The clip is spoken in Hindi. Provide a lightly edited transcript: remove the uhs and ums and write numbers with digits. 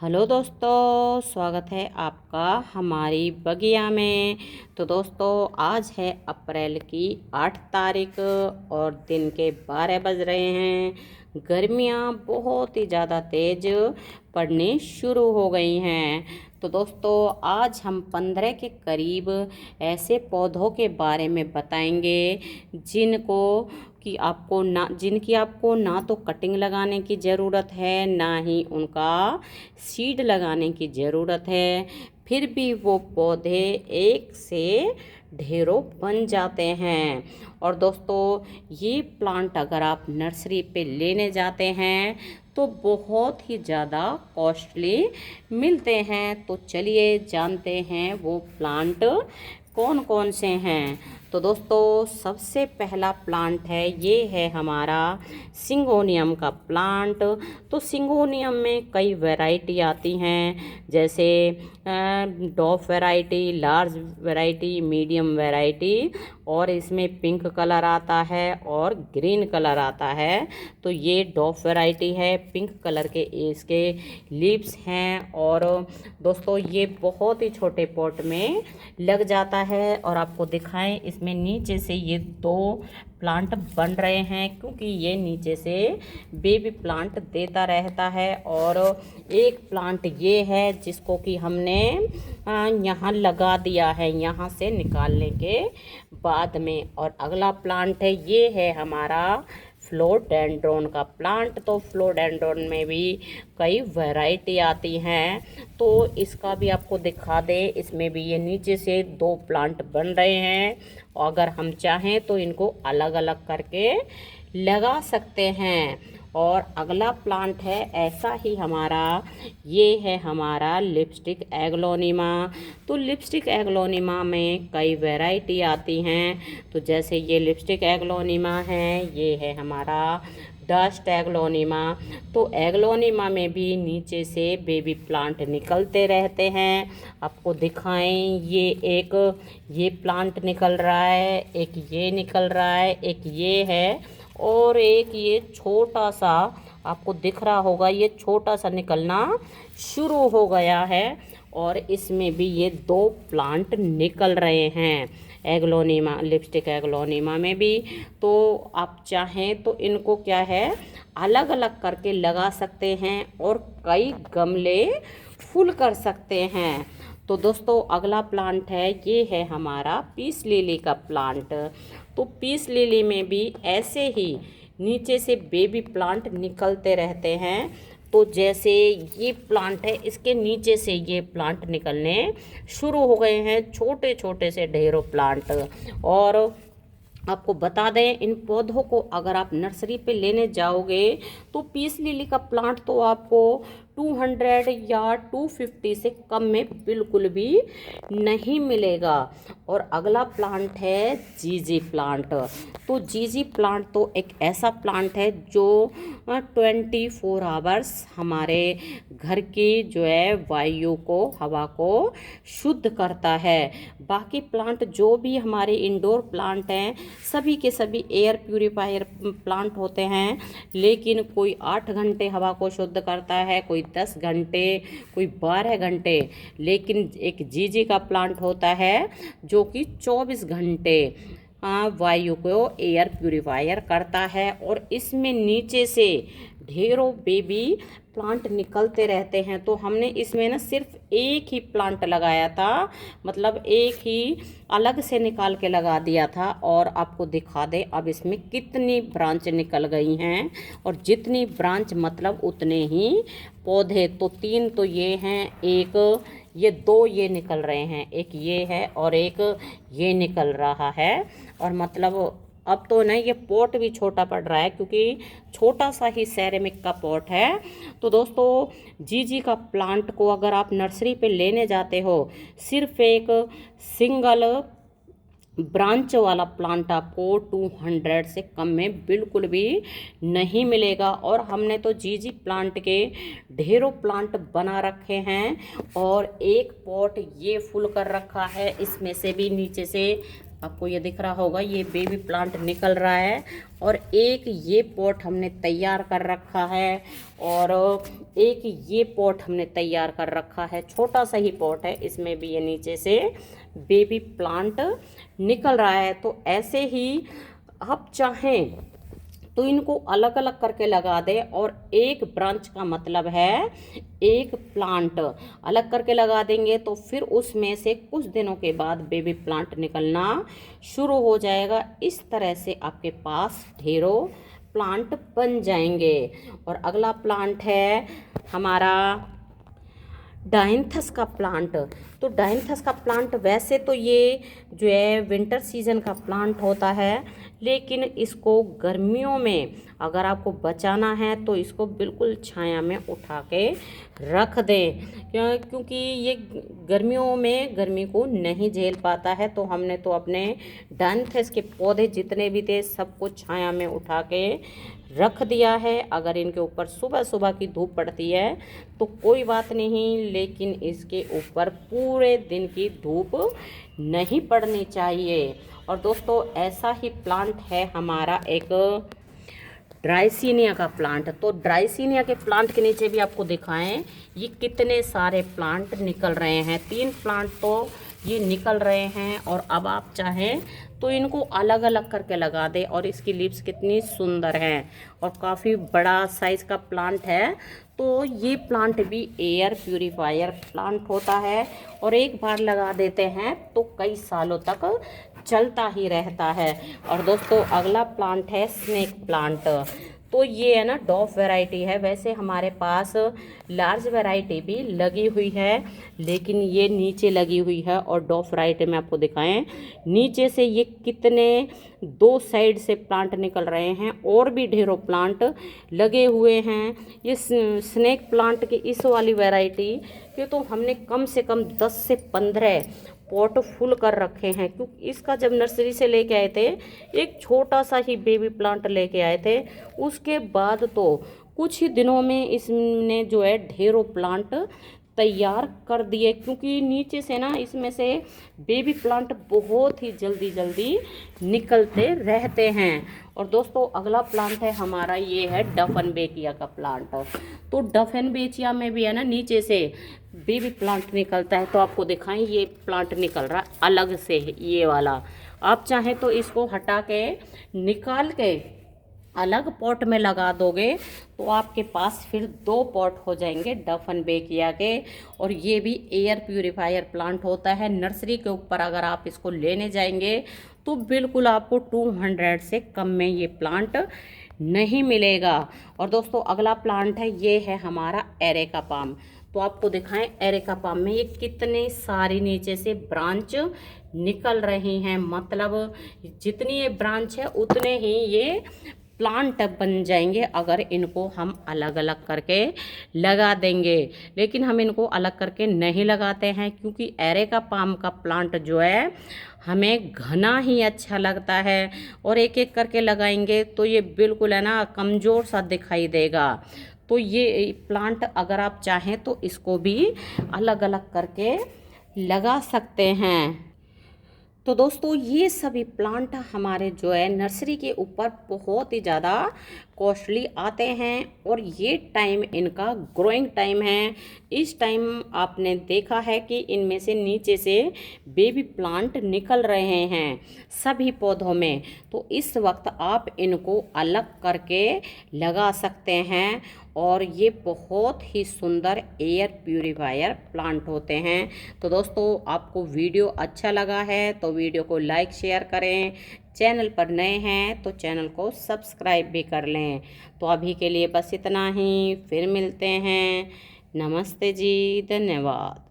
हेलो दोस्तों, स्वागत है आपका हमारी बगिया में। तो दोस्तों, आज है अप्रैल की 8 तारीख और दिन के 12 बज रहे हैं। गर्मियाँ बहुत ही ज़्यादा तेज़ पड़नी शुरू हो गई हैं। तो दोस्तों, आज हम 15 के करीब ऐसे पौधों के बारे में बताएंगे जिनकी आपको ना तो कटिंग लगाने की ज़रूरत है, ना ही उनका सीड लगाने की ज़रूरत है। फिर भी वो पौधे एक से ढेरों बन जाते हैं। और दोस्तों, ये प्लांट अगर आप नर्सरी पे लेने जाते हैं तो बहुत ही ज़्यादा कॉस्टली मिलते हैं। तो चलिए जानते हैं वो प्लांट कौन कौन से हैं। तो दोस्तों, सबसे पहला प्लांट है, ये है हमारा सिंगोनियम का प्लांट। तो सिंगोनियम में कई वैरायटी आती हैं, जैसे dwarf variety, large variety, medium variety, और इसमें पिंक कलर आता है और ग्रीन कलर आता है। तो ये डॉफ वैरायटी है, पिंक कलर के इसके लीव्स हैं। और दोस्तों, ये बहुत ही छोटे पॉट में लग जाता है। और आपको दिखाएं, इसमें नीचे से ये 2 प्लांट बन रहे हैं, क्योंकि ये नीचे से बेबी प्लांट देता रहता है। और एक प्लांट ये है जिसको कि हमने यहाँ लगा दिया है, यहाँ से निकालने के बाद में। और अगला प्लांट है, ये है हमारा फ्लोडेंड्रोन का प्लांट। तो फ्लोडेंड्रोन में भी कई वैरायटी आती हैं। तो इसका भी आपको दिखा दे, इसमें भी ये नीचे से 2 प्लांट बन रहे हैं। और अगर हम चाहें तो इनको अलग अलग करके लगा सकते हैं। और अगला प्लांट है ऐसा ही हमारा, ये है हमारा लिपस्टिक एग्लोनिमा। तो लिपस्टिक एग्लोनिमा में कई वैरायटी आती हैं। तो जैसे ये लिपस्टिक एग्लोनिमा है, ये है हमारा डस्ट एग्लोनिमा। तो एग्लोनिमा में भी नीचे से बेबी प्लांट निकलते रहते हैं। आपको दिखाएं, ये प्लांट निकल रहा है, एक ये निकल रहा है, एक ये है, और एक ये छोटा सा आपको दिख रहा होगा, ये छोटा सा निकलना शुरू हो गया है। और इसमें भी ये 2 प्लांट निकल रहे हैं एग्लोनिमा, लिपस्टिक एग्लोनिमा में भी। तो आप चाहें तो इनको क्या है, अलग अलग करके लगा सकते हैं और कई गमले फुल कर सकते हैं। तो दोस्तों, अगला प्लांट है, ये है हमारा पीस लिली का प्लांट। तो पीस लिली में भी ऐसे ही नीचे से बेबी प्लांट निकलते रहते हैं। तो जैसे ये प्लांट है, इसके नीचे से ये प्लांट निकलने शुरू हो गए हैं, छोटे छोटे से ढेरों प्लांट। और आपको बता दें, इन पौधों को अगर आप नर्सरी पे लेने जाओगे तो पीस लिली का प्लांट तो आपको 200 या 250 से कम में बिल्कुल भी नहीं मिलेगा। और अगला प्लांट है जीजी प्लांट। तो जीजी प्लांट तो एक ऐसा प्लांट है जो 24 आवर्स हमारे घर की जो है वायु को, हवा को शुद्ध करता है। बाकी प्लांट जो भी हमारे इंडोर प्लांट हैं, सभी के सभी एयर प्यूरिफायर प्लांट होते हैं, लेकिन कोई 8 घंटे हवा को शुद्ध करता है, कोई 10 घंटे, कोई 12 घंटे। लेकिन एक जीजी का प्लांट होता है जो कि 24 घंटे वायु को एयर प्यूरिफायर करता है। और इसमें नीचे से ढेरों बेबी प्लांट निकलते रहते हैं। तो हमने इसमें ना सिर्फ एक ही प्लांट लगाया था, मतलब एक ही अलग से निकाल के लगा दिया था। और आपको दिखा दें, अब इसमें कितनी ब्रांच निकल गई हैं, और जितनी ब्रांच मतलब उतने ही पौधे। तो 3 तो ये हैं, एक ये 2 ये निकल रहे हैं, एक ये है और एक ये निकल रहा है। और मतलब अब तो ना ये पॉट भी छोटा पड़ रहा है, क्योंकि छोटा सा ही सेरेमिक का पॉट है। तो दोस्तों, जीजी का प्लांट को अगर आप नर्सरी पे लेने जाते हो, सिर्फ एक सिंगल ब्रांच वाला प्लांट आपको 200 से कम में बिल्कुल भी नहीं मिलेगा। और हमने तो जीजी प्लांट के ढेरों प्लांट बना रखे हैं, और एक पॉट ये फुल कर रखा है, इसमें से भी नीचे से आपको ये दिख रहा होगा, ये बेबी प्लांट निकल रहा है। और एक ये पॉट हमने तैयार कर रखा है, और एक ये पॉट हमने तैयार कर रखा है, छोटा सा ही पॉट है, इसमें भी ये नीचे से बेबी प्लांट निकल रहा है। तो ऐसे ही आप चाहें तो इनको अलग अलग करके लगा दें, और एक ब्रांच का मतलब है एक प्लांट अलग करके लगा देंगे तो फिर उसमें से कुछ दिनों के बाद बेबी प्लांट निकलना शुरू हो जाएगा। इस तरह से आपके पास ढेरों प्लांट बन जाएंगे। और अगला प्लांट है हमारा डायंथस का प्लांट। तो डायंथस का प्लांट वैसे तो ये जो है विंटर सीजन का प्लांट होता है, लेकिन इसको गर्मियों में अगर आपको बचाना है तो इसको बिल्कुल छाया में उठा के रख दें, क्योंकि ये गर्मियों में गर्मी को नहीं झेल पाता है। तो हमने तो अपने डायंथस के पौधे जितने भी थे सबको छाया में उठा के रख दिया है। अगर इनके ऊपर सुबह सुबह की धूप पड़ती है तो कोई बात नहीं, लेकिन इसके ऊपर पूरे दिन की धूप नहीं पड़नी चाहिए। और दोस्तों ऐसा ही प्लांट है हमारा एक ड्राइसिनिया का प्लांट। तो ड्राइसिनिया के प्लांट के नीचे भी आपको दिखाएं ये कितने सारे प्लांट निकल रहे हैं। 3 प्लांट तो ये निकल रहे हैं, और अब आप चाहें तो इनको अलग अलग करके लगा दें। और इसकी लीव्स कितनी सुंदर हैं और काफ़ी बड़ा साइज़ का प्लांट है। तो ये प्लांट भी एयर प्यूरीफायर प्लांट होता है, और एक बार लगा देते हैं तो कई सालों तक चलता ही रहता है। और दोस्तों अगला प्लांट है स्नेक प्लांट। तो ये है ना डॉफ वैरायटी है। वैसे हमारे पास लार्ज वैरायटी भी लगी हुई है, लेकिन ये नीचे लगी हुई है। और डॉफ वैरायटी में आपको दिखाएं नीचे से ये कितने 2 साइड से प्लांट निकल रहे हैं, और भी ढेरों प्लांट लगे हुए हैं। ये स्नेक प्लांट की इस वाली वैरायटी ये तो हमने कम से कम 10 से 15 पॉट फुल कर रखे हैं, क्योंकि इसका जब नर्सरी से लेके आए थे एक छोटा सा ही बेबी प्लांट लेके आए थे। उसके बाद तो कुछ ही दिनों में इसने जो है ढेरों प्लांट तैयार कर दिए, क्योंकि नीचे से ना इसमें से बेबी प्लांट बहुत ही जल्दी जल्दी निकलते रहते हैं। और दोस्तों अगला प्लांट है हमारा, ये है डफनबेकिया का प्लांट। तो डफनबेकिया में भी है ना नीचे से बेबी प्लांट निकलता है। तो आपको दिखाएं ये प्लांट निकल रहा अलग से ये वाला। आप चाहें तो इसको हटा के निकाल के अलग पॉट में लगा दोगे तो आपके पास फिर 2 पॉट हो जाएंगे डफनबेकिया के। और ये भी एयर प्यूरीफायर प्लांट होता है। नर्सरी के ऊपर अगर आप इसको लेने जाएंगे तो बिल्कुल आपको 200 से कम में ये प्लांट नहीं मिलेगा। और दोस्तों अगला प्लांट है, ये है हमारा एरेका पाम। तो आपको दिखाएं एरेका पाम में ये कितने सारी नीचे से ब्रांच निकल रही हैं, मतलब जितनी ये ब्रांच है उतने ही ये प्लांट बन जाएंगे अगर इनको हम अलग अलग करके लगा देंगे। लेकिन हम इनको अलग करके नहीं लगाते हैं, क्योंकि एरेका पाम का प्लांट जो है हमें घना ही अच्छा लगता है, और एक एक करके लगाएंगे तो ये बिल्कुल है ना कमज़ोर सा दिखाई देगा। तो ये प्लांट अगर आप चाहें तो इसको भी अलग अलग करके लगा सकते हैं। तो दोस्तों ये सभी प्लांट हमारे जो है नर्सरी के ऊपर बहुत ही ज़्यादा कॉस्टली आते हैं, और ये टाइम इनका ग्रोइंग टाइम है। इस टाइम आपने देखा है कि इनमें से नीचे से बेबी प्लांट निकल रहे हैं सभी पौधों में। तो इस वक्त आप इनको अलग करके लगा सकते हैं, और ये बहुत ही सुंदर एयर प्यूरीफायर प्लांट होते हैं। तो दोस्तों आपको वीडियो अच्छा लगा है तो वीडियो को लाइक शेयर करें, चैनल पर नए हैं तो चैनल को सब्सक्राइब भी कर लें। तो अभी के लिए बस इतना ही, फिर मिलते हैं। नमस्ते जी, धन्यवाद।